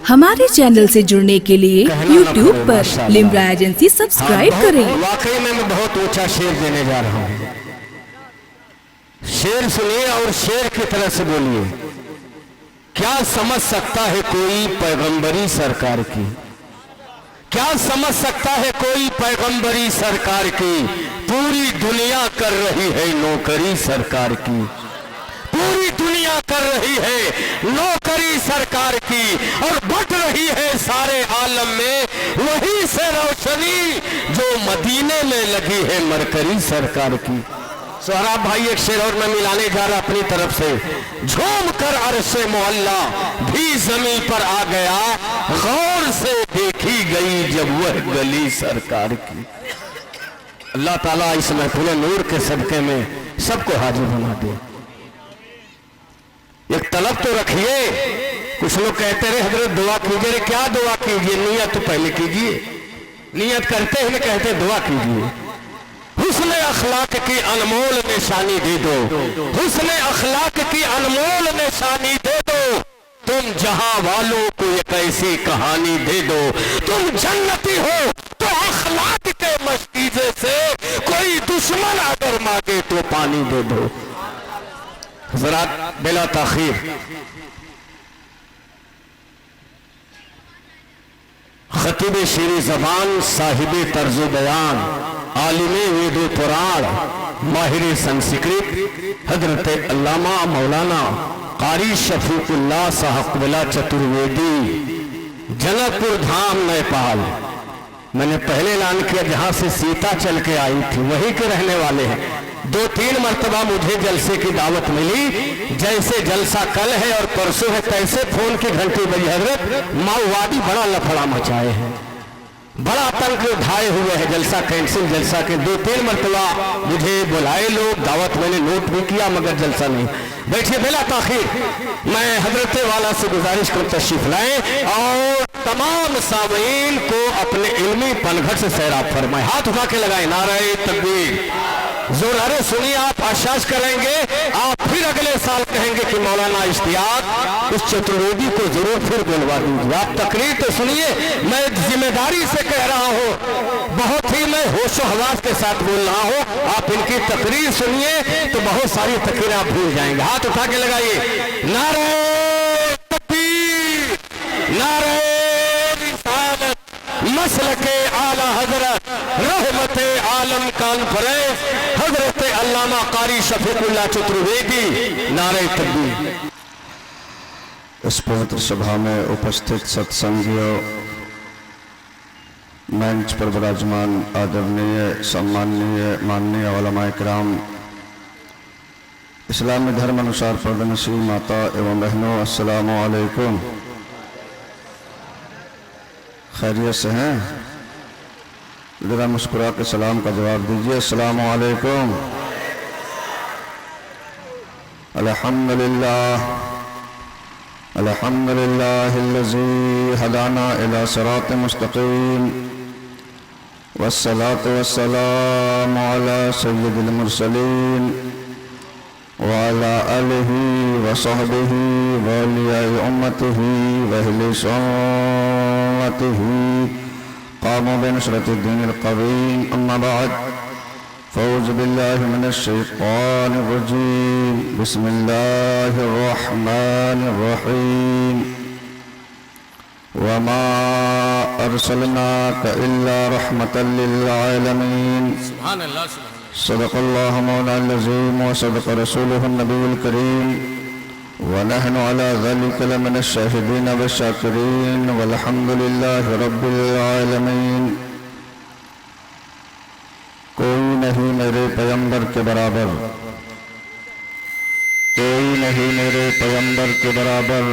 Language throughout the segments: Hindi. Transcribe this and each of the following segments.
हमारे चैनल से जुड़ने के लिए YouTube पर लिम्रा एजेंसी सब्सक्राइब करें। वाकई में मैं बहुत ऊंचा शेर देने जा रहा हूँ। शेर सुनिए और शेर की तरह से बोलिए। क्या समझ सकता है कोई पैगंबरी सरकार की? क्या समझ सकता है कोई पैगंबरी सरकार की? पूरी दुनिया कर रही है नौकरी सरकार की। पूरी दुनिया कर रही है नौकरी सरकार की और बट रही है सारे आलम में वही से रोशनी जो मदीने में लगी है मरकरी सरकार की। सोहराब भाई एक शेर और मैं मिलाने जा रहा अपनी तरफ से। झूम कर अरशे मोहल्ला भी जमीन पर आ गया, गौर से देखी गई जब वह गली सरकार की। अल्लाह ताला इस महफिल नूर के सदके में सबको हाजिर बना दे। एक तलब तो रखिए। कुछ लोग कहते रहे हजरत दुआ कीजिए। रे क्या दुआ कीजिए? नियत तो पहले कीजिए। नियत करते हैं कहते दुआ कीजिए। हुस्न अखलाक की अनमोल निशानी दे दो, हुस्न अखलाक की अनमोल निशानी दे दो। तुम जहां वालों को एक ऐसी कहानी दे दो। तुम जन्नती हो तो अखलाक के मशकीजे से कोई दुश्मन अगर मांगे तो पानी दे दो। हज़रात बिला ताखीर खतीब शेरी जबान, साहिब तर्ज बयान, आलिमे वेदो पुराण, माहिर संस्कृत हजरत अल्लामा मौलाना कारी शफीकुल्लाह साहब क़िबला चतुर्वेदी, जनकपुर धाम नेपाल। मैंने पहले ऐलान किया जहां से सीता चल के आई थी वहीं के रहने वाले हैं। 2-3 मरतबा मुझे जलसे की दावत मिली। जैसे जलसा कल है और परसों है तैसे फोन की घंटी बजी। हजरत माओवादी बड़ा लफड़ा मचाए हैं, बड़ा आतंक उठाए हुए हैं, जलसा कैंसिल। जलसा के 2-3 मरतबा मुझे बुलाए लोग, दावत मैंने नोट भी किया मगर जलसा नहीं। बैठिए बिला ताखीर। मैं हजरत वाला से गुजारिश कर तशरीफ लाएं और तमाम सामीन को अपने इल्मी पनघट से सैराब फरमाए। हाथ उठा के लगाए नारे तकबीर। जोरारे सुनिए। आप आश्वास करेंगे, आप फिर अगले साल कहेंगे कि मौलाना इश्तियाक उस चतुर्वेदी को जरूर फिर बुलवा दीजिए। आप तकरीर तो सुनिए। मैं जिम्मेदारी से कह रहा हूँ, बहुत ही मैं होशो हवास के साथ बोल रहा हूँ। आप इनकी तकरीर सुनिए तो बहुत सारी तकरीरें आप भूल जाएंगे। हाथ उठा के लगाइए नारे तकबीर, नारे रिसालत, मसलके आला हजरत रहमते आलम कॉन्फ्रेंस हजरत अल्लामा कारी शफीकुल्लाह चतुर्वेदी, नारे तकबीर। इस पवित्र सभा में उपस्थित सत्संगियों, मंच पर विराजमान आदरणीय सम्माननीय माननीय उलमाए किराम, इस्लामी धर्म अनुसार पर्दनशील माता एवं बहनों, अस्सलामु अलैकुम। खैरियत से हैं? जरा मुस्कुरा के सलाम का जवाब दीजिए। अस्सलामु अलैकुम। अल्हम्दुलिल्लाह, अल्हम्दुलिल्लाहिल्लज़ी हदाना इला सिरात मुस्तकीम, वस्सलातु वस्सलामु अला सय्यिदिल मुरसलीन व अला आलिहि व सहबिहि व औलियाए उम्मतिहि व अहले सुन्नतिहि क़ामू बिनुसरतिद्दीनिल क़वीम। अम्मा बाद, फ़ऊज़ु बिल्लाहि मिनश शैतानिर रजीम। बिस्मिल्लाहिर रहमानिर रहीम। वमा अर्सलनाका इल्ला रहमतल लिल आलमीन। सुभान अल्लाह। सदक़ल्लाहु मौलाना अज़ीम व सदक़ रसूलुहुन नबियुल करीम व नहनु अला ज़ालिका लमिनश शाहिदीन व शाकिरीन वल्हम्दुलिल्लाहि रब्बिल आलमीन। कोई नहीं मेरे पैगंबर के बराबर, कोई नहीं मेरे पैगंबर के बराबर,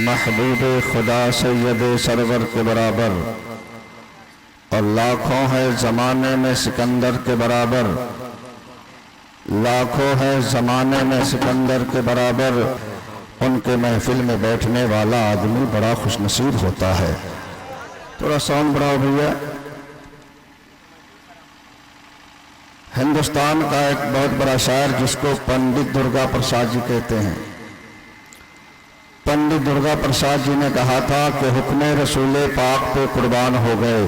महबूब खुदा सैयद सरवर के बराबर, और लाखों है ज़माने में सिकंदर के बराबर, लाखों है ज़माने में सिकंदर के बराबर। उनके महफिल में बैठने वाला आदमी बड़ा खुशनसीब होता है। थोड़ा साउंड बढ़ाओ भैया। हिंदुस्तान का एक बहुत बड़ा शायर जिसको पंडित दुर्गा प्रसाद जी कहते हैं, पंडित दुर्गा प्रसाद जी ने कहा था कि हुक्म रसूल पाक पे कुर्बान हो गए,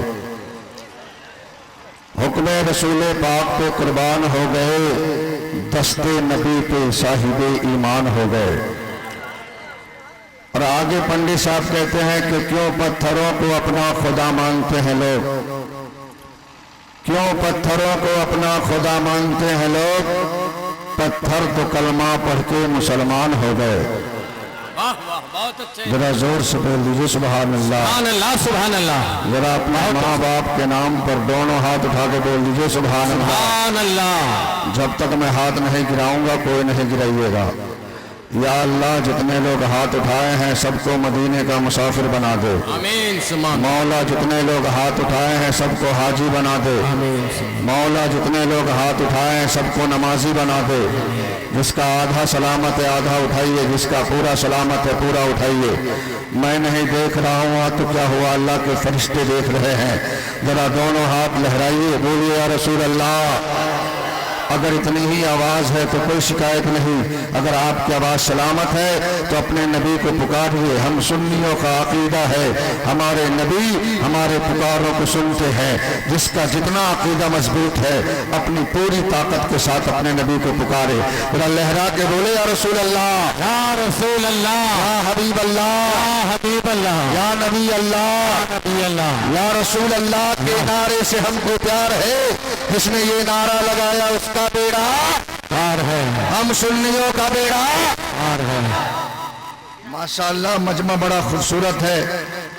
हुक्म रसूल पाक पे कुर्बान हो गए, दस्ते नबी पे साहिबे ईमान हो गए। और आगे पंडित साहब कहते हैं कि क्यों पत्थरों को अपना खुदा मानते हैं लोग, क्यों पत्थरों को अपना खुदा मानते हैं लोग, पत्थर तो कलमा पढ़ के मुसलमान हो गए। जरा जोर से बोल दीजिए सुभान अल्लाह, सुभान अल्लाह, सुभान अल्लाह। जरा अपने माँ बाप के नाम पर दोनों हाथ उठा के बोल दीजिए सुभान अल्लाह। सुभान अल्लाह। जब तक मैं हाथ नहीं गिराऊंगा कोई नहीं गिराइएगा। या अल्लाह जितने लोग हाथ उठाए हैं सबको मदीने का मुसाफिर बना दे, आमीन। मौला जितने लोग हाथ उठाए हैं सबको हाजी बना दे, मौला जितने लोग हाथ उठाए हैं सबको नमाजी बना दे। जिसका आधा सलामत है आधा उठाइए, जिसका पूरा सलामत है पूरा उठाइए। मैं नहीं देख रहा हूँ तो क्या हुआ, अल्लाह के फरिश्ते देख रहे हैं। जरा दोनों हाथ लहराइए, बोलिए या रसूल अल्लाह। अगर इतनी ही आवाज है तो कोई शिकायत नहीं, अगर आपकी आवाज सलामत है तो अपने नबी को पुकारिए। हम सुन्नियों का अकीदा है हमारे नबी हमारे पुकारों को सुनते हैं। जिसका जितना अकीदा मजबूत है अपनी पूरी ताकत के साथ अपने नबी को पुकारे। पूरा लहरा के बोले या रसूल अल्लाह, या रसूल अल्लाह, या हबीब अल्लाह, या हबीब अल्लाह, या नबी अल्लाह, नबी अल्लाह। या रसूल अल्लाह के नारे से हमको प्यार है, जिसने ये नारा लगाया उसका बेड़ा पार है, हम सुन्नियों का बेड़ा पार है। माशाअल्लाह मजमा बड़ा खूबसूरत है।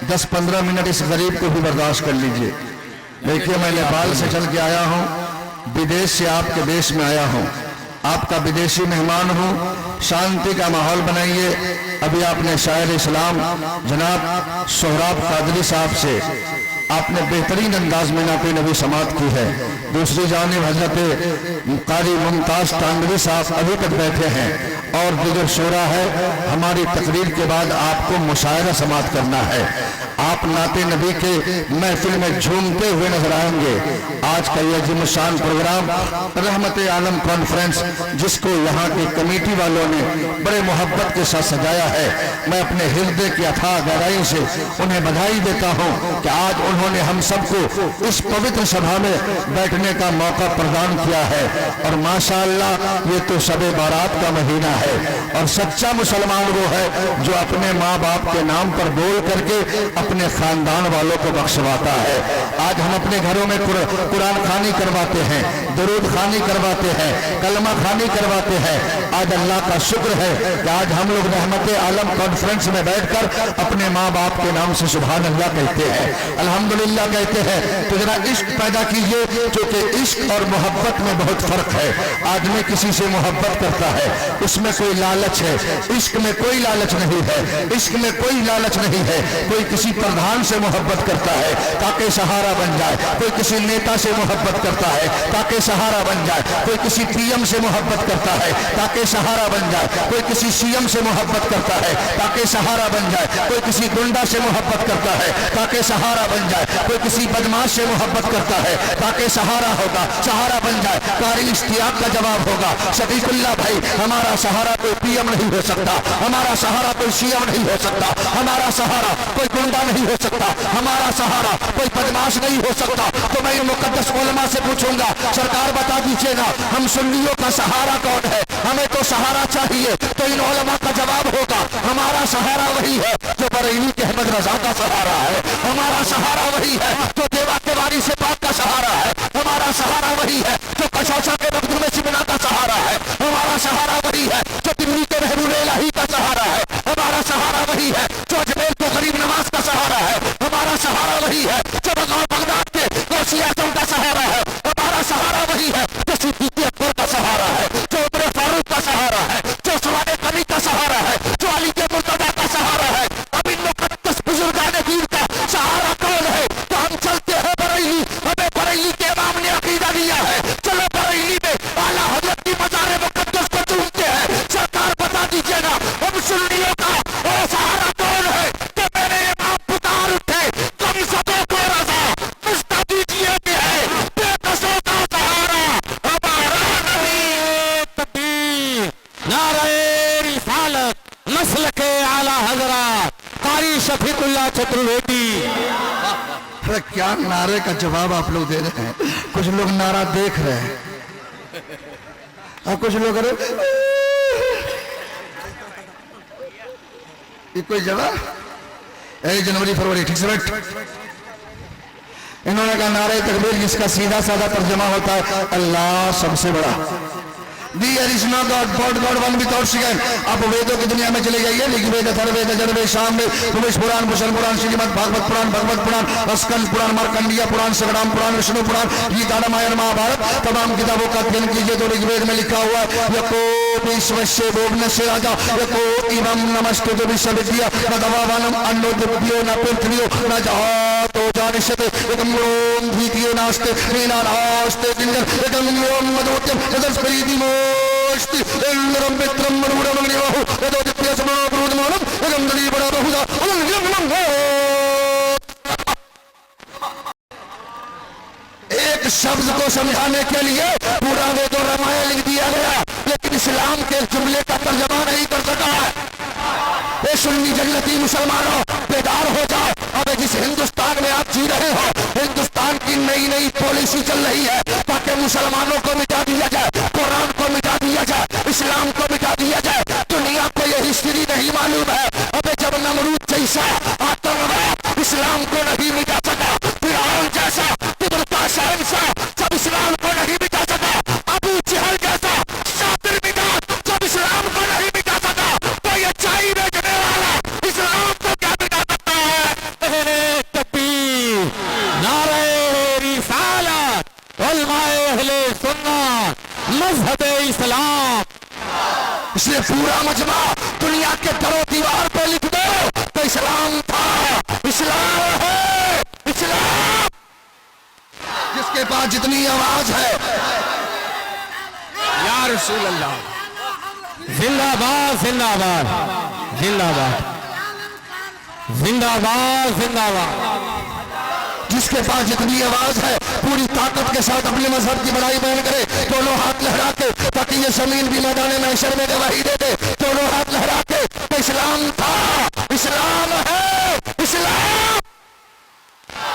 10-15 मिनट इस गरीब को भी बर्दाश्त कर लीजिए। देखिए मैं नेपाल से चल के आया हूँ, विदेश से आपके देश में आया हूँ, आपका विदेशी मेहमान हूँ। शांति का माहौल बनाइए। अभी आपने शायर इस्लाम जनाब सोहराब कादरी साहब से आपने बेहतरीन अंदाज में नाते नबी समात की है। दूसरी जानिब हजरत कारी मुमताज तांडवी साहब अभी तक बैठे हैं और दिगर शोरा है। हमारी तकरीर के बाद आपको मुशायरा समात करना है। आप नाते नबी के महफिल में झूमते हुए नजर आएंगे। आज का यह जिमशान प्रोग्राम रहमत आलम कॉन्फ्रेंस, जिसको यहाँ के कमेटी वालों ने बड़े मोहब्बत के साथ सजाया है, मैं अपने हृदय की अथाह गहराई से उन्हें बधाई देता हूँ कि आज उन्होंने हम सबको इस पवित्र सभा में बैठने का मौका प्रदान किया है। और माशाअल्लाह ये तो शबे बारात का महीना है और सच्चा मुसलमान वो है जो अपने माँ बाप के नाम पर बोल करके अपने खानदान वालों को बख्शवाता है। आज हम अपने घरों में कुरान खानी करवाते हैं, दरूद खानी करवाते हैं, कलमा खानी करवाते हैं। आज अल्लाह का शुक्र है कि आज हम लोग रहमत आलम कॉन्फ्रेंस में बैठकर अपने माँ बाप के नाम से सुभान अल्लाह कहते हैं, अल्हम्दुलिल्लाह कहते हैं। तो जरा इश्क पैदा कीजिए, क्योंकि इश्क और मोहब्बत में बहुत फर्क है। आदमी किसी से मोहब्बत करता है, उसमें कोई लालच है, इश्क में कोई लालच नहीं है, इश्क में कोई लालच नहीं है। कोई किसी प्रधान से मोहब्बत करता है ताकि सहारा बन जाए, कोई किसी नेता से मोहब्बत करता है ताकि सहारा बन जाए, कोई किसी पीएम से मोहब्बत करता है ताकि सहारा बन जाए, कोई किसी सीएम से मोहब्बत करता है ताकि सहारा बन जाए, कोई किसी गुंडा से मोहब्बत करता है ताकि सहारा बन जाए, कोई किसी बदमाश से मोहब्बत करता है ताकि सहारा होगा, सहारा बन जाए। कारी इश्तियाक का जवाब होगा शफीकुल्लाह भाई, हमारा सहारा कोई पीएम नहीं हो सकता, हमारा सहारा कोई सीएम नहीं हो सकता, हमारा सहारा कोई गुंडा नहीं हो सकता, हमारा सहारा कोई बदमाश नहीं हो सकता। तो मैं मुकद्दस उलमा से पूछूंगा, सरकार बता दीजिए ना, हम सुन्नियों का सहारा कौन है? हमें तो सहारा चाहिए। तो इन उलमा का जवाब होगा, हमारा सहारा वही है जो बरेली के अहमद रजा का सहारा है, हमारा सहारा वही है जो देवा के वारी से पाक का सहारा है, हमारा सहारा वही है जो कशौशा के बब्र में सिमना का सहारा है, हमारा सहारा वही है जो दिल्ली के महबूब इलाही का सहारा है, हमारा सहारा वही है जो अजमेर के गरीब नवाज का सहारा है, हमारा सहारा वही है जो बगदाद के गौसिया आजम का सहारा है, हमारा सहारा वही है जो सिद्दीक़ अकबर का सहारा है, जो उमर फारूक का सहारा है, जो उस्मान गनी का सहारा है, जो अली के मुर्तजा का सहारा है। अब इन मुक़द्दस बुजुर्गाने दीन का सहारा कौन है? तो हम चलते हैं बरेली, हमें बरेली के इमाम ने अकीदा दिया है, चलो बरेली में आला हज़रत की मज़ार मुक़द्दस को चूमते हैं। सरकार बता दीजिए ना, हम सुन्नियों का वो सहारा कौन है कि मेरे इमाम पुकार उठे, कम सबों को रज़ा मुस्ता दीजिए कि है बेकसों का सहारा हमारा नबी। शफीकुल्लाह चतुर्वेदी। अरे क्या नारे का जवाब आप लोग दे रहे हैं। कुछ लोग नारा देख रहे हैं और कुछ लोग अरे ये कोई जवाब। 1 जनवरी फरवरी ठीक से बैठ। इन्होंने कहा नारे तकबीर, जिसका सीधा साधा तर्जमा होता है अल्लाह सबसे बड़ा। There is no God, God one without second। आप वेदों की दुनिया में चले जाइए, ऋग्वेद, अथर्ववेद, यजुर्वेद, सामवेद, भूमिष्ठ पुराण, भूषण पुराण, श्रीमद् भागवत पुराण, भगवत पुराण, स्कंद पुराण, मार्कंडेय पुराण, संग्राम पुराण, विष्णु पुराण, गीता, रामायण, महाभारत, तमाम किताबों का अध्ययन कीजिए तो ऋग्वेद में लिखा हुआ यको विश्वस्य भुवनस्य राजा यको इमं नमस्ते विश्वविद्या न दवावानम अन्नो दिव्यो न पृथ्व्यो न जहातो जानिष्यते एकं ओम द्वितीयो नास्ते नीनानास्ते किंजर एकं ओम मदोत्यम यदस्परीतिमो इंद्रम मित्रम मनुरमग्निवाहु यदोदित्य समनो ब्रूदमानम एकं दली बड़ा बहुधा एक शब्द को समझाने के लिए पूरा वेद और रामायण लिख दिया गया, लेकिन इस्लाम के जुमले का तर्जमा नहीं कर सका है। ये सुन्नी जन्नती मुसलमानों बेदार हो जाओ। अब जिस हिंदुस्तान में आप जी रहे हो, हिंदुस्तान की नई नई पॉलिसी चल रही है ताकि मुसलमानों को मिटा दिया जाए, कुरान को मिटा दिया जाए, इस्लाम को मिटा दिया जाए। दुनिया को ये हिस्ट्री नहीं मालूम है। अब जब नमरूद जैसा आतंकवाद इस्लाम को नहीं मिटा सका, फिरौन जैसा तिब्बता शहंशाह जब इस्लाम को नहीं मिटा सका, अबू जहल जैसा शातिर मिजाज जब इस्लाम को नहीं मिटा सका, तो ये चाय बेचने वाला इस्लाम को क्या मिटा सकता है। तकबीर, नारे रिसालत, उलमाए अहले सुन्नत, मजहब इस्लाम। इसलिए पूरा मजमा दुनिया के दरो दीवार पे लिख दो तो इस्लाम था, इस्लाम है, इस्लाम। जिसके पास जितनी आवाज है या रसूल अल्लाह, जिंदाबाद जिंदाबाद जिंदाबाद जिंदाबाद जिंदाबाद। जिसके पास जितनी आवाज है पूरी ताकत के साथ अपने मजहब की बड़ाई बयान करे, दोनों हाथ लहरा के, ताकि ये जमीन भी मैदान महशर में गवाही दे दे। दोनों हाथ लहरा के तो इस्लाम था, इस्लाम है, इस्लाम।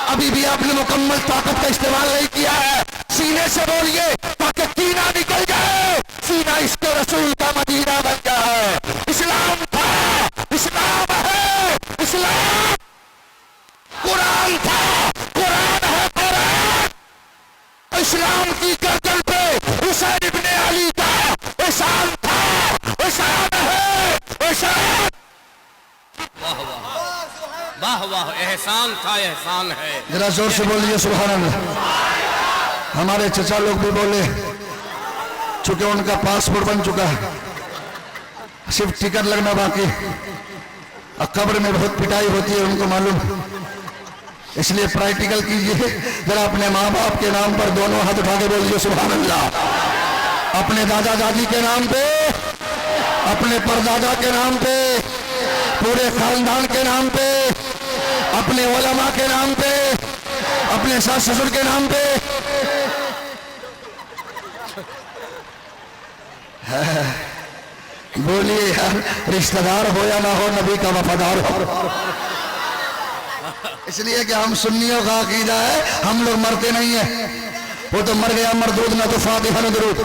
अभी भी आपने मुकम्मल ताकत का इस्तेमाल नहीं किया है। सीने से बोलिए ताकि कीना निकल जाए, सीना इसके रसूल का मदीना बन जाए। इस्लाम था, इस्लाम है, इस्लाम। कुरान था, कुरान है, कुरान। इस्लाम की गर्दन पे हुसैन इब्ने अली का एहसान था, एहसान है, एहसान। वाह वाह, एहसान था, एहसान है। जरा जोर से बोलिए सुभान अल्लाह। हमारे चचा लोग भी बोले, चूंकि उनका पासपोर्ट बन चुका है, सिर्फ टिकट लगना बाकी। और कब्र में बहुत पिटाई होती है, उनको मालूम। इसलिए प्रैक्टिकल कीजिए। जरा अपने माँ बाप के नाम पर दोनों हाथ उठा के बोलिए सुभान अल्लाह। अपने दादा दादी के नाम पे, अपने परदादा के नाम पे, पूरे खानदान के नाम पे, अपने उलमा के नाम पे, अपने सास ससुर के नाम पे। बोलिए यार, रिश्तेदार हो या ना हो, नबी का वफादार हो। इसलिए कि हम सुन्नियों का अकीदा है, हम लोग मरते नहीं है। वो तो मर गया मरदूद, ना तो फातिहा न दुरूद।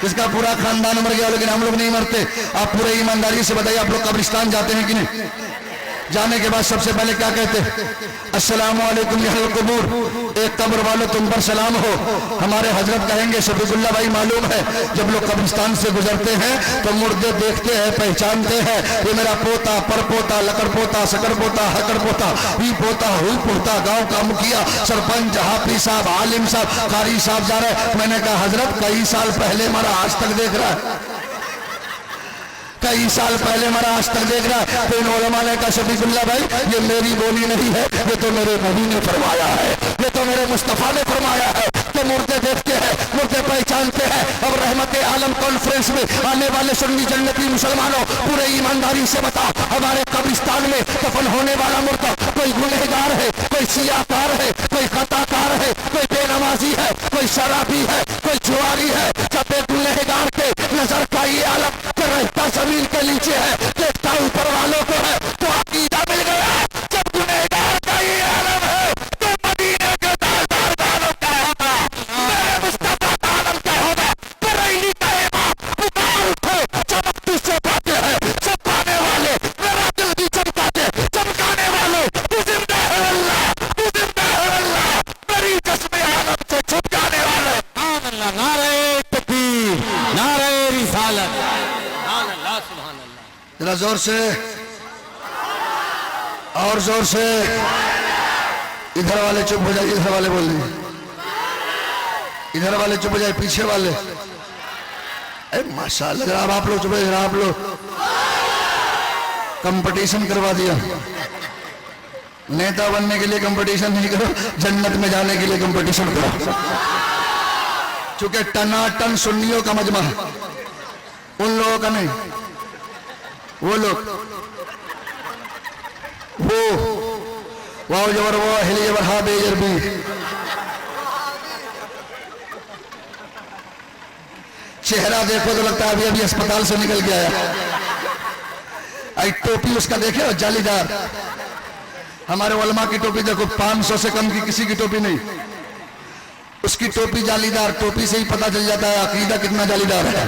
किसका पूरा खानदान मर गया, लेकिन हम लोग नहीं मरते। आप पूरे ईमानदारी से बताइए, आप लोग कब्रिस्तान जाते हैं कि नहीं? जाने के बाद सबसे पहले क्या कहते हैं? अस्सलामु अलैकुम या अहल कुबूर, एक कब्र वालों तुम पर सलाम हो। हमारे हजरत कहेंगे, शफीकुल्लाह भाई मालूम है, जब लोग कब्रिस्तान से गुजरते हैं तो मुर्दे देखते हैं, पहचानते हैं, ये मेरा पोता, परपोता, लकड़ पोता, सकड़ पोता, हकड़ पोता, ही पोता, हु पोता, गांव का मुखिया, सरपंच, हाफिज साहब, आलिम साहब, कारी साहब जा रहे। मैंने कहा हजरत कई साल पहले मरा, आज तक देख रहा है, कई साल पहले मरा, आज तक देख रहा है। तो इन उलमा ने कहा शफीकुल्लाह भाई ये मेरी बोली नहीं है, ये तो मेरे नबी ने फरमाया है, ये तो मेरे मुस्तफा ने फरमाया है कि मुर्दे देखते हैं, मुर्दे पहचानते हैं। अब रहमत आलम कॉन्फ्रेंस में आने वाले सुन्नी जन्नती मुसलमानों, पूरे ईमानदारी से बताओ, हमारे कब्रिस्तान में दफन होने वाला मुर्दा कोई गुनहगार है, कोई सियाकार है, कोई खताकार है, कोई बेनमाजी है, कोई शराबी है, कोई जुआरी है। जब एक गुनहगार के नजर का ये आलम रहता जमीन के नीचे है, देखता ऊपर वालों को है, तो अकीदा मिल गया। जरा जोर से और जोर से। इधर वाले चुप हो जाए, इधर वाले बोल दिए, इधर वाले चुप हो जाए, पीछे वाले। माशाअल्लाह, जरा आप लोग चुप हो, जरा आप लोग। कंपटीशन करवा दिया। नेता बनने के लिए कंपटीशन नहीं करो, जन्नत में जाने के लिए कंपटीशन करो। चूंकि टनाटन सुन्नियों का मजमा है, उन लोगों का नहीं। वो लोग वो वाह जबर वाह हिली जबर हा बेजर भी। चेहरा देखो तो लगता है अभी अभी अस्पताल से निकल के आया। आई टोपी उसका देखे और जालीदार। हमारे उलमा की टोपी देखो, 500 से कम की किसी की टोपी नहीं। उसकी टोपी जालीदार, टोपी से ही पता चल जाता है अकीदा कितना जालीदार है।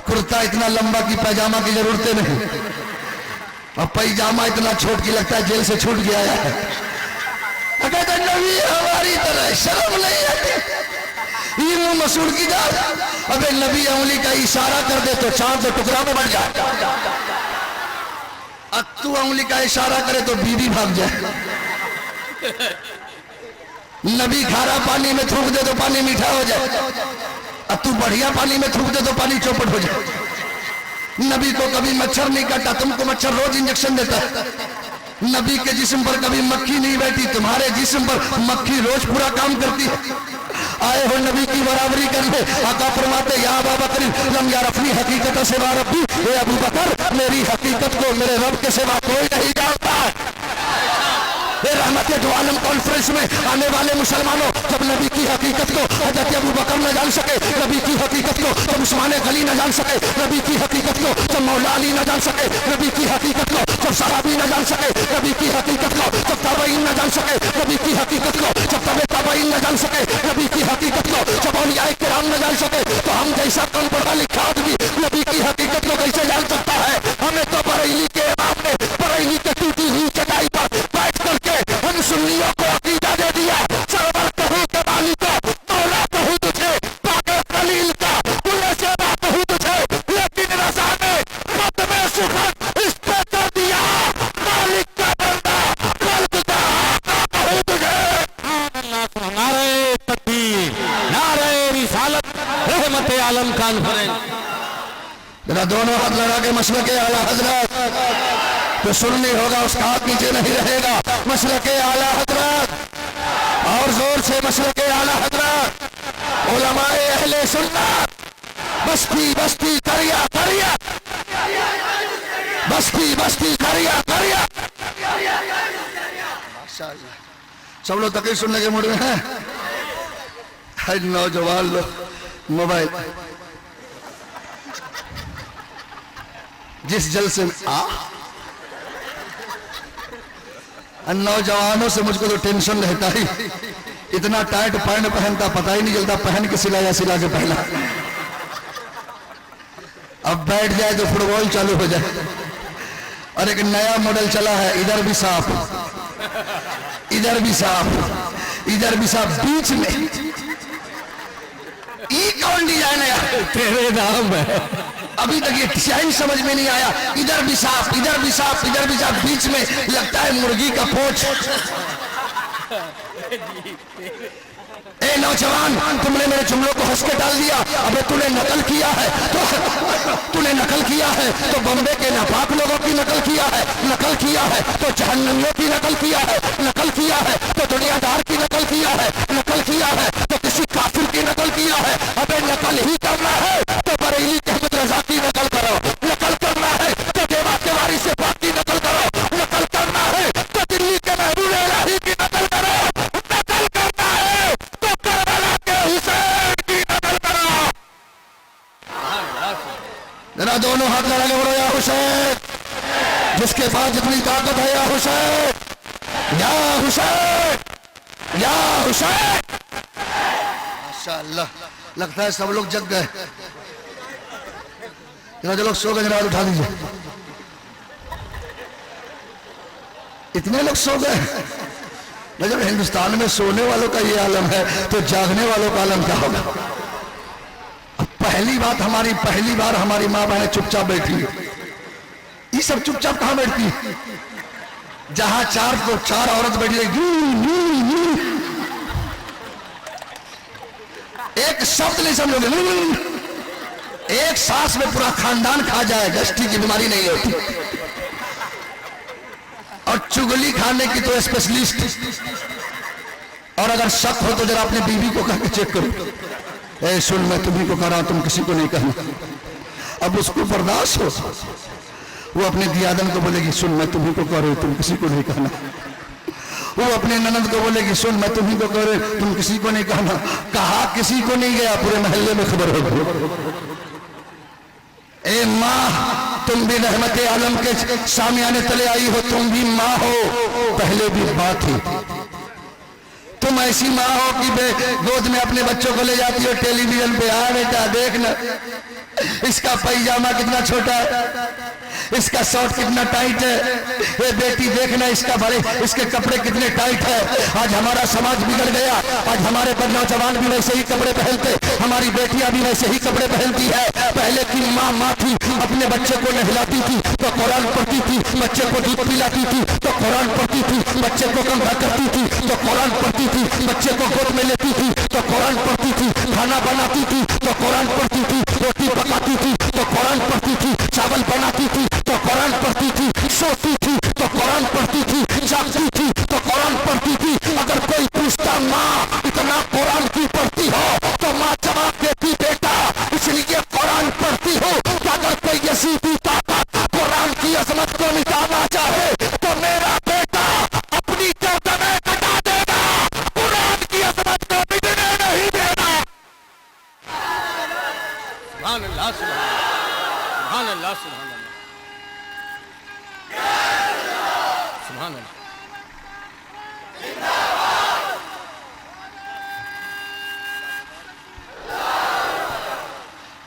कुर्ता इतना लंबा कि पैजामा की जरूरत नहीं, और पैजामा इतना छोट की लगता है जेल से छूट गया है। अगर नबी हमारी तरह शर्म नहीं आती, ये मुंह मसूर की जा। अगर नबी उंगली का इशारा कर दे तो चांद टुकड़ा में बढ़ जाए, अब तू उंगली का इशारा करे तो बीवी भाग जाए। नबी खारा पानी में थूक दे तो पानी मीठा हो जाए, अब तू बढ़िया पानी में थूक दे तो पानी चौपट हो जाए। नबी को कभी मच्छर नहीं काटा, तुमको मच्छर रोज इंजेक्शन देता है। नबी के जिस्म पर कभी मक्खी नहीं बैठी, तुम्हारे जिस्म पर मक्खी रोज पूरा काम करती है। आए हो नबी की बराबरी करने, आका फरमाते या अबू बकर लम यारफनी हकीकत सिवा रब्बी, ए अबू बकर मेरी हकीकत को मेरे रब के सिवा कोई नहीं जानता। रहमत दो आलम कॉन्फ्रेंस में आने वाले मुसलमानों, जब नबी की हकीकत को हजरत अबू बकर न जान सके, नबी की हकीकत को जब उस्मान गनी न जान सके, नबी की हकीकत को जब मौला अली न जान सके, नबी की हकीकत को जब सहाबी न जान सके, नबी की हकीकत को जब ताबईन न जान सके, नबी की हकीकत को जब तबे ताबईन न जान सके, नबी की हकीकत को जब औलियाए किराम न जान सके, तो हम जैसा कौन पढ़ा लिखा आदमी नबी की हकीकत को कैसे जान सकता है? हमें तो बरेली के इमाम ने बरेली के टूटी हुई चटाई पर बैठ करके हम सुन्नियों को अकीदा दे दिया। सरवर कहूँ के बाली को मौला कहूँ तुझे, पाके खलील का कुल्ले से बात कहूँ तुझे, लेकिन रजा ने मत में सुखद इस पे कर दिया। मालिक का बंदा कल्ब का आका कहूँ तुझे। नारे तकबीर, नारे रिसालत, रहमत आलम कॉन्फ्रेंस। जरा दोनों हाथ लगा के मसले के आला हजरत, तो सुन्नी होगा उसका हाथ नीचे नहीं रहेगा। मसले के आला हजरत, और जोर से मसले के आला हजरत, उलमाए अहले सुन्नत, बस्ती बस्ती करिया करिया, बस्ती बस्ती करिया करिया। माशाअल्लाह, सब लोग तकरीर सुनने के मूड में हैं। नौजवान लोग मोबाइल जिस जलसे में नौजवानों से मुझको तो टेंशन रहता ही, इतना टाइट पैंट पहनता पता ही नहीं चलता पहन के सिलाया सिला के पहना। अब बैठ जाए तो फुटबॉल चालू हो जाए। और एक नया मॉडल चला है, इधर भी साफ, इधर भी साफ, इधर भी साफ, बीच में ये कौन डिजाइन है? तेरे नाम है। अभी तक ये डिजाइन समझ में नहीं आया। इधर भी साफ, इधर भी साफ, इधर भी साफ, बीच में लगता है मुर्गी का पोंछ। ए नौजवान, तुमने मेरे जुमलों को हंस के डाल दिया। अबे तूने नकल किया है तो तूने नकल किया है तो बम्बे के नापाक लोगों की नकल किया है, नकल किया है तो जहन्नमियों की नकल किया है, नकल किया है तो दुनियादार की नकल किया है, नकल किया है तो किसी काफिर की नकल किया है। अबे नकल ही करना है तो बरेली अहमद रजा की नकल करो, नकल करना है तो देवा तिवारी से बात की नकल करो, नकल करना है तो दिल्ली के महबूब इलाही की नकल करो, नकल करना है तो करबला के हुसैन की नकल करो। जरा दोनों हाथ लगा के बोलो या हुसैन, जिसके पास जितनी ताकत है या हुसैन, या हुसैन, या हुसैन। माशाअल्लाह, लगता है सब लोग जग गए। जो लोग सो गए जरा उठा दीजिए। इतने लोग सो गए। जब हिंदुस्तान में सोने वालों का ये आलम है तो जागने वालों का आलम क्या होगा? पहली बार हमारी माँ बहन चुपचाप बैठी है। ये सब चुपचाप कहां बैठती है? जहां चार औरत बैठी है, एक शब्द नहीं समझोगे, एक सांस में पूरा खानदान खा जाए, गष्टी की बीमारी नहीं होती। और चुगली खाने की तो स्पेशलिस्ट। और अगर शक हो तो जरा अपने बीवी को कह के चेक करो, ए सुन मैं तुम्ही को कह रहा हूं, तुम किसी को नहीं कहना। अब उसको बर्दाश्त हो, वो अपने दियादन को बोलेगी सुन मैं तुम्ही को कह रही हूं, तुम किसी को नहीं कहना। वो अपने ननद को बोलेगी सुन मैं तुम्ही को कह रही हूं, तुम किसी को नहीं कहना। कहा किसी को नहीं गया, पूरे मोहल्ले में खबर हो गई। ए माँ, तुम भी रहमते आलम के सामने तले आई हो, तुम भी माँ हो, पहले भी माँ थी। तुम ऐसी माँ हो कि गोद में अपने बच्चों को ले जाती हो, टेलीविजन पे आ बेटा देखना इसका पैजामा कितना छोटा है, इसका शर्ट कितना टाइट है, ये बेटी देखना इसके कपड़े कितने टाइट है। आज हमारा समाज बिगड़ गया, आज हमारे पर नौजवान भी वैसे ही कपड़े पहनते, हमारी बेटियां भी वैसे ही कपड़े पहनती है। पहले की माँ थी, अपने बच्चे को नहलाती थी तो कुरान पढ़ती थी, बच्चे को दूध पिलाती थी तो कुरान पढ़ती थी, बच्चे को कंघा करती थी तो कुरान पढ़ती थी, बच्चे को गोद में लेती थी तो कुरान पढ़ती थी, खाना बनाती थी तो कुरान पढ़ती थी, रोटी पकाती थी तो कुरान पढ़ती थी, चावल बनाती थी तो कुरान पढ़ती थी, सोती थी तो कुरान पढ़ती थी, जागती थी तो कुरान पढ़ती थी। अगर कोई पूछता माँ इतना कुरान की पढ़ती हो तो माँ जवाब देती बेटा इसलिए कुरान पढ़ती हो कि अगर कोई यजीदी ताकत कुरान की अजमत को मिटाना चाहे तो मेरा बेटा अपनी गर्दनें कटा देगा, कुरान की अजमत को मिटने नहीं देगा। सुभान अल्लाह, सुभान अल्लाह, सुभान अल्लाह, सुभान अल्लाह।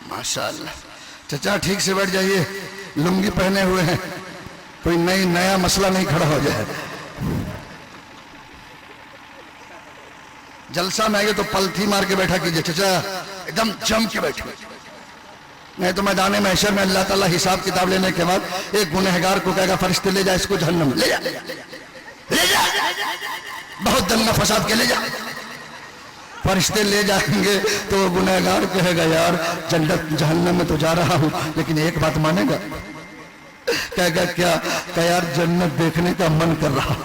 माशाअल्लाह। चचा ठीक से बैठ जाइए, लुंगी पहने हुए हैं, कोई नया मसला नहीं खड़ा हो जाए। जलसा में आइए तो पलथी मार के बैठा कीजिए चचा, एकदम जम के बैठे, नहीं तो मैदान महशर में अल्लाह ताला हिसाब किताब लेने के बाद एक गुनहगार को कहेगा फरिश्ते ले जा इसको जहन्नम ले जा, ले जा, बहुत दंगा फसाद के ले जा। फरिश्ते ले जाएंगे तो गुनहगार कहेगा यार जन्नत जहन्नम में तो जा रहा हूं, लेकिन एक बात मानेगा, कहेगा क्या, कह यार जन्नत देखने का मन कर रहा।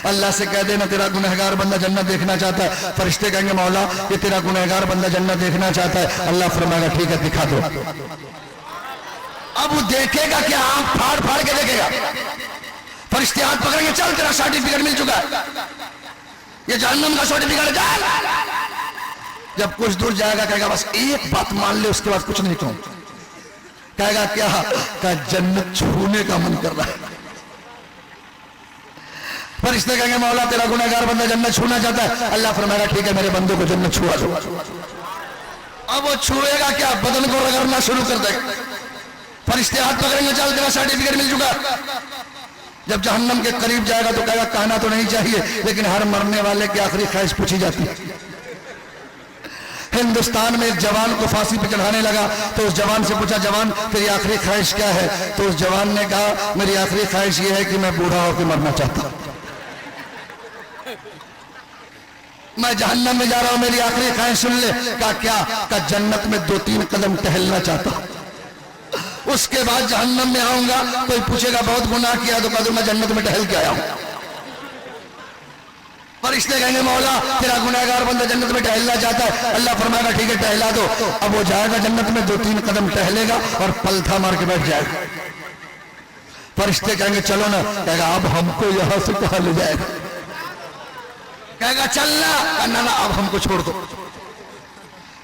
अल्लाह से कह देना तेरा गुनहगार बंदा जन्नत देखना चाहता है, फरिश्ते कहेंगे मौला ये तेरा गुनहगार बंदा जन्नत देखना चाहता है। अल्लाह फरमाएगा ठीक है दिखा दो। अब वो देखेगा क्या, आंख फाड़ फाड़ के देखेगा। फरिश्ते हाथ पकड़ेंगे, चल तेरा सर्टिफिकेट मिल चुका है, ये जहन्नम का सर्टिफिकेट है। जब कुछ दूर जाएगा कहेगा बस एक बात मान ले उसके बाद कुछ नहीं कहूं। कहेगा क्या, कहा जन्नत छूने का मन कर रहा है। फरिश्ते कहेंगे मौला तेरा गुनहगार बंदा जन्नत छूना चाहता है। अल्लाह फरमाएगा ठीक है मेरे बंदे को जन्नत छुआ दो। अब वो छुएगा क्या, बदन को रगड़ना शुरू कर देगा। फरिश्ते हाथ पकड़ेंगे, चल तेरा सर्टिफिकेट मिल चुका। जब जहन्नम के करीब जाएगा तो कहेगा कहना तो नहीं चाहिए, लेकिन हर मरने वाले की आखिरी ख्वाहिश पूछी जाती है। हिंदुस्तान में एक जवान को फांसी पे चढ़ाने लगा तो उस जवान से पूछा जवान तेरी आखिरी ख्वाहिश क्या है, तो उस जवान ने कहा मेरी आखिरी ख्वाहिश ये है कि मैं बूढ़ा होकर मरना चाहता हूं, मैं जहन्नम में जा रहा हूं, मेरी आखिरी ख्वाहिश सुन ले। कहा क्या, का जन्नत में 2-3 कदम टहलना चाहता हूं, उसके बाद जहन्नम में आऊंगा। कोई पूछेगा बहुत गुनाह किया तो कह दूं मैं जन्नत में टहल के आया हूं। फरिश्ते कहेंगे मौला तेरा गुनहगार बंदा जन्नत में टहलना चाहता है। अल्लाह फरमाएगा ठीक है टहला दो। अब वो जाएगा जन्नत में, 2-3 कदम टहलेगा और पलथा मार के बैठ जाएगा। फरिश्ते कहेंगे चलो ना, कहेगा अब हमको यहां से कहां ले जाएगा। कहेगा चलना, कहना ना अब हमको छोड़ दो।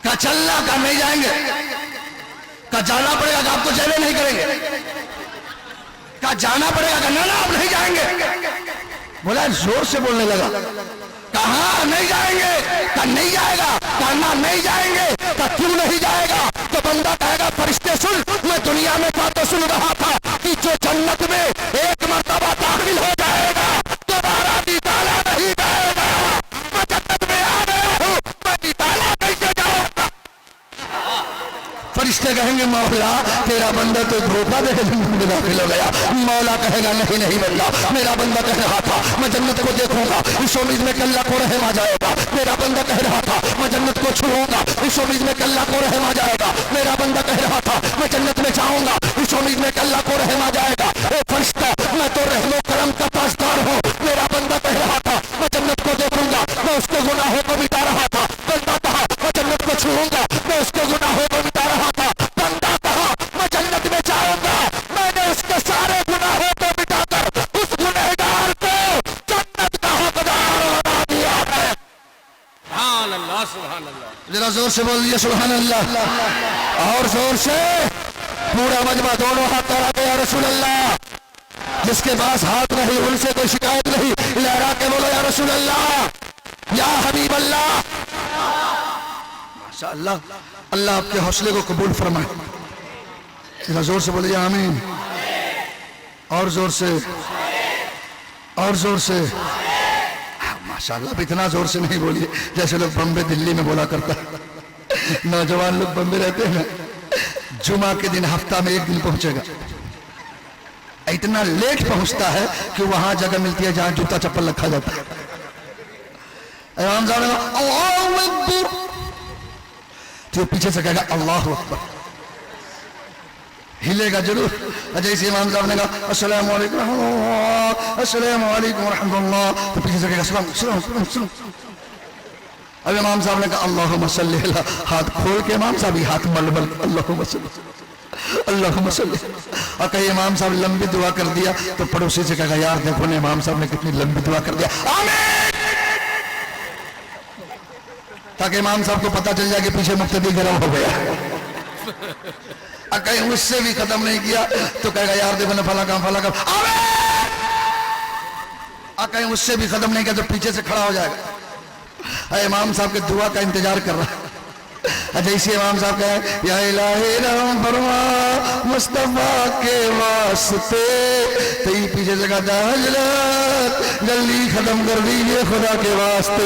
कहा चलना, कहा नहीं जाएंगे। कहा जाना पड़ेगा, कहा आपको चले नहीं करेंगे। कहा जाना पड़ेगा, कहना ना अब नहीं जाएंगे। बोला जोर से बोलने लगा, कहा नहीं जाएंगे, कहा नहीं जाएगा, कहना नहीं जाएंगे। कहा क्यों नहीं जाएगा, तो बंदा कहेगा फरिश्ते सुन, मैं दुनिया में बातें सुन रहा था कि जो जन्नत में एक मर्तबा दाखिल हो जाएगा दोबारा निकाला नहीं जाएगा। मैं जन्नत में आ गया हूं, मैं निकाला कैसे जाऊंगा। मौला तेरा बंदा तो धोखा दे में दाखिल हो गया। मौला कहेगा नहीं नहीं बंदा, मेरा बंदा कह रहा था मैं जन्नत को देखूंगा, इस उम्मीद में कल्ला को रहम आ जाएगा। मेरा बंदा कह रहा था मैं जन्नत को छूऊंगा, इस उम्मीद में कल्ला को रहम आ जाएगा। मेरा बंदा कह रहा था मैं जन्नत में जाऊंगा, इस उम्मीद में कल्ला को रहम आ जाएगा। ओ फरिश्ता मैं तो रहमो करम का पासदार हूँ। मेरा बंदा कह रहा था मैं जन्नत को देखूंगा, मैं उसके गुनाहों को मिटा रहा था। बंदा कहा मैं जन्नत को छूऊंगा, मैं उसके गुनाहों को मिटा रहा था। बंदा कहा मैं जन्नत में जाऊंगा, मैंने उसके सारे गुनाहों को मिटाकर उस गुनहगार को जन्नत का हकदार बना दिया है। सुभान अल्लाह, सुभान अल्लाह। जरा जोर से बोल दिया सुभान अल्लाह, और जोर से पूरा मजमा दोनों हाथ लगा दे या रसूल अल्लाह। जिसके पास हाथ नहीं उनसे कोई शिकायत नहीं, लहरा के बोलो या रसूल अल्लाह, या हबीब अल्लाह। माशाअल्लाह, अल्लाह आपके हौसले को कबूल फरमाए। जरा जोर से बोलिए आमीन, और जोर से, और जोर से। माशाअल्लाह, इतना जोर से नहीं बोलिए जैसे लोग बम्बे दिल्ली में बोला करता है। नौजवान लोग बम्बे रहते हैं, जुमा के दिन हफ्ता में एक दिन पहुंचेगा, इतना लेट पहुंचता है कि वहां जगह मिलती है जहां जूता चप्पल रखा जाता है। इमाम साहब ने कहा अल्लाहु अकबर, तो पीछे से कहेगा अल्लाहु अकबर, हिलेगा जरूर। जैसे इमाम साहब ने कहा अस्सलाम वालेकुम, अस्सलाम वालेकुम रहमतुल्लाह, तो पीछे से कहेगा सलाम सलाम सलाम सलाम। अब इमाम साहब ने कहा अल्लाहुम्मा सल्ली अला, हाथ खोल के इमाम साहब ही हाथ मलमल अल्लाहुम्मा सल्ली अल्लाहुम्मा सल्ली। और कहीं इमाम साहब लंबी दुआ कर दिया तो पड़ोसी से कहा यार देखो ना इमाम साहब ने कितनी लंबी दुआ कर दिया, आमीन, ताकि इमाम साहब को पता चल जाए कि पीछे मुक्तदी गरम हो गया। और कहीं उससे भी खत्म नहीं किया तो कहेगा यार देखो ना फला काम फला काम, आमीन। और कहीं उससे भी खत्म नहीं किया तो पीछे से खड़ा हो जाएगा, इमाम साहब के दुआ का इंतजार कर रहा है। जैसे इमाम साहब कहे या इलाही रहम फरमा मुस्तफा के वास्ते, तो ये पीछे से कहता है हजरत जल्दी खत्म कर दीजिए खुदा के वास्ते।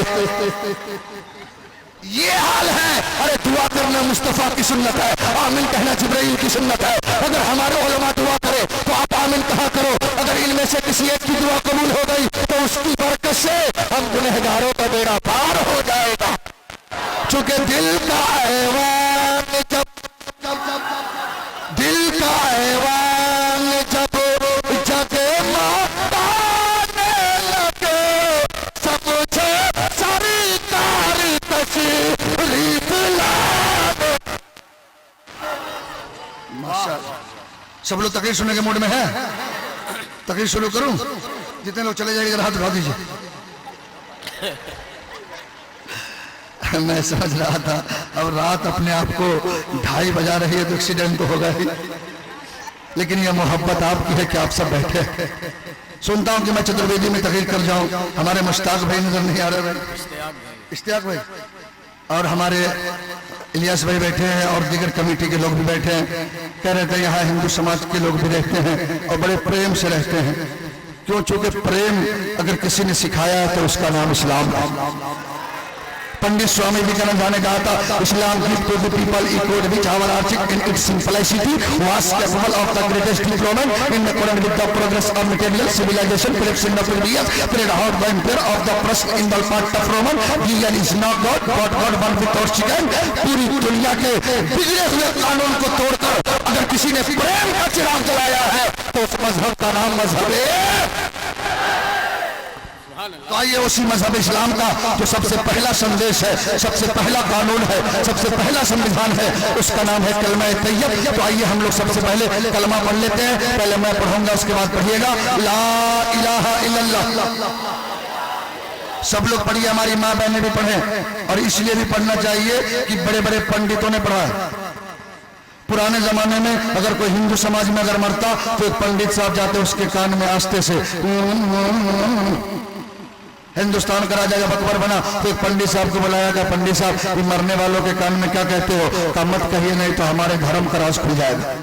ये हाल है। अरे दुआ करना मुस्तफा की सुन्नत है, आमीन कहना जिब्राइल की सुन्नत है। अगर हमारे उलमा दुआ करे तो आप आमीन कहा करो। अगर इनमें से किसी एक की दुआ कबूल हो गई तो उसकी बरकत से हम गुनहगारों का बेड़ा पार हो जाएगा। चूंकि दिल का ऐवान दिल का ऐवान जब जगे माताने लगे, समझे सरकार तशरीफ लाए। माशाअल्लाह, सब लोग तकरीर सुनने के मूड में है? तकरीर शुरू करूं? जितने लोग चले जाएंगे जरा हाथ उठा दीजिए। मैं समझ रहा था अब रात अपने आप को 2:30 बजा रही है तो एक्सीडेंट तो होगा ही, लेकिन यह मोहब्बत आपकी है कि आप सब बैठे। सुनता हूं कि मैं चतुर्वेदी में तकरीर कर जाऊं। हमारे मुश्ताक भाई नजर नहीं आ रहे भाई, इश्तियाक भाई, और हमारे इलियास भाई बैठे हैं और दीगर कमेटी के लोग भी बैठे हैं। कह रहे थे यहाँ हिंदू समाज के लोग भी रहते हैं और बड़े प्रेम से रहते हैं। क्यों? चूंकि प्रेम अगर किसी ने सिखाया है तो उसका नाम इस्लाम है। पंडित स्वामी विवेकानंद ने कहा था Islam give to the people equal which our arctic in its simplicity was capable of the greatest development in according with the progress of material civilisation perhaps in the previous period out by empire of the press in the part of Roman religion is not God but God one without chicken। पूरी दुनिया के बिगड़े हुए कानून को तोड़कर अगर किसी ने प्रेम का चिराग जलाया है तो उस मजहब का नाम मजहब है। तो आइए उसी मजहब इस्लाम का जो सबसे पहला संदेश है, सबसे पहला कानून है, सबसे पहला संविधान है, उसका नाम है कलमा तैयब। तो आइए हम लोग सबसे पहले कलमा पढ़ लेते हैं। पहले मैं पढ़ूंगा उसके बाद पढ़िएगा ला इलाहा इल्लल्लाह। सब लोग पढ़िए, हमारी माँ बहनें भी पढ़े और इसलिए भी पढ़ना चाहिए कि बड़े बड़े पंडितों ने पढ़ा है। पुराने जमाने में अगर कोई हिंदू समाज में अगर मरता तो एक पंडित साहब जाते उसके कान में आस्ते से हिंदुस्तान का राजा जब अकबर बना तो एक पंडित साहब को बुलाया गया, पंडित साहब ये मरने वालों के कान में क्या कहते हो? का मत कहिए नहीं तो हमारे धर्म का राज खुल जाएगा।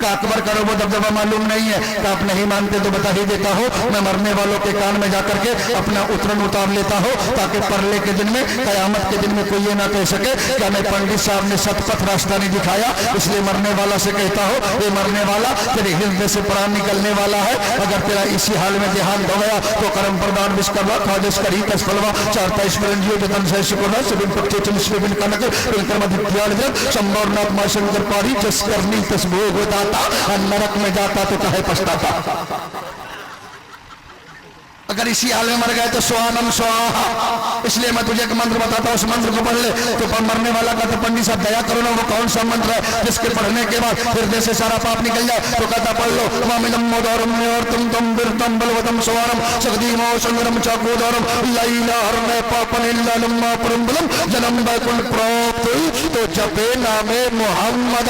का अकबर का वो दबदबा मालूम नहीं है? का आप नहीं मानते तो बता ही देता हो, मैं मरने वालों के कान में जाकर के अपना उतरन उतार लेता हो, ताकि परले के दिन में, कयामत के दिन में कोई ये ना कह सके कि हमें पंडित साहब ने सतपथ रास्ता नहीं दिखाया, इसलिए मरने वाला से कहता हो, ये मरने वाला तेरे हृदय से प्राण निकलने वाला है, अगर तेरा इसी हाल में देहांत हो गया तो कर्म प्रदान विश्वकर्मा खादेश करी कसफलवा चारता स्मरण जतन से शुक्रना सबिन पक्के चलिस्वे बिन कनक बिन दित्याल संबरनाथ मां शंकर पारी जस करनी तस भोग होता, नरक में जाता तो काहे पछताता। अगर इसी हाल में मर गए तो स्वानम स्वाहा। इसलिए मैं तुझे एक मंत्र बताता हूँ, उस मंत्र को पढ़ ले तो मरने वाला का तो पंडित साहब दया करो ना, वो कौन सा मंत्र है जिसके पढ़ने के बाद हृदय से सारा पाप निकल जाए? तो कहता पढ़ लो, मामिदम मोदौरम और तुम बिरतम बलवतम स्वानम सगदीमो संगरम चाकोदौरम लैला हरने पापन इल्ला लम्मा परम्बलम जन्म बैकुंठ प्राप्त तो जपे नामे मोहम्मद।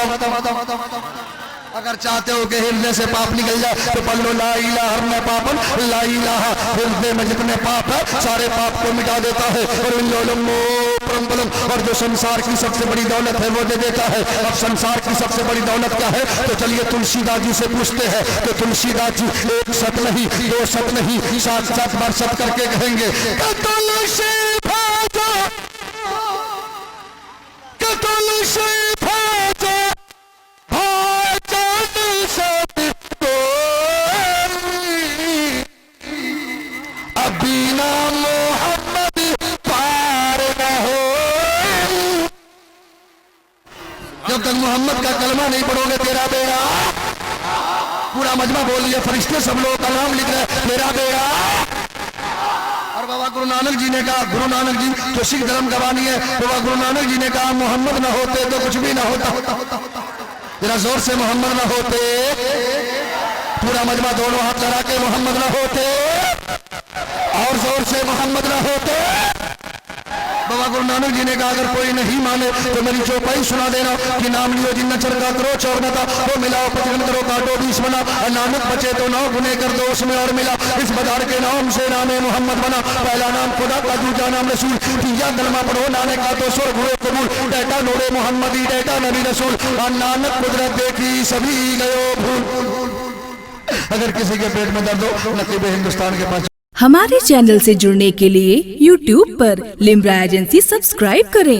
अगर चाहते हो कि हृदय से पाप निकल जाए तो पढ़ लो ला इलाहा हरने पापन ला इलाहा, हृदय में जितने पाप है सारे पाप को मिटा देता है और जो संसार की सबसे बड़ी दौलत है वो दे देता है। अब संसार की सबसे बड़ी दौलत क्या है? तो चलिए तुलसीदास जी से पूछते हैं। तो तुलसीदास जी एक सत नहीं, दो सत नहीं, 7 बार सत करके कहेंगे तुलसी भाजो, तुलसी भाजो बिना मोहम्मद पार न हो। जब तक मोहम्मद का कलमा नहीं पढ़ोगे तेरा बेड़ा, पूरा मजमा बोल लिया, फरिश्ते सब लोग का नाम लिख रहे तेरा बेड़ा। और बाबा गुरु नानक जी ने कहा, गुरु नानक जी जो सिख धर्म का बानी है, बाबा गुरु नानक जी ने कहा मोहम्मद न होते तो कुछ भी ना होता। जरा जोर से मोहम्मद न होते, पूरा मजमा दोनों हाथ लगा के मोहम्मद न होते, और जोर से मोहम्मद न होते। बाबा गुरु नानक जी ने कहा अगर कोई नहीं माने तो मेरी चौपाई सुना देना कि नाम लियो जिन्ना चरका करो चौर नता वो मिलाओ प्रतिगन करो काटो 20 बना, नानक बचे तो 9 गुने कर दो उसमें और मिला, इस बदार के नाम से नामे मोहम्मद बना। पहला नाम खुदा का, दूसरा नाम रसूल, तीसरा कलमा पढ़ो नानक का तो स्वर्ग हुए कबूल, डेटा नोरे मोहम्मदी डेटा नबी रसूल, नानक कुदरत देखी सभी गयो भूल। अगर किसी के पेट में दर्द हो नकीब हिंदुस्तान के पास। हमारे चैनल से जुड़ने के लिए YouTube पर लिम्रा एजेंसी सब्सक्राइब करें।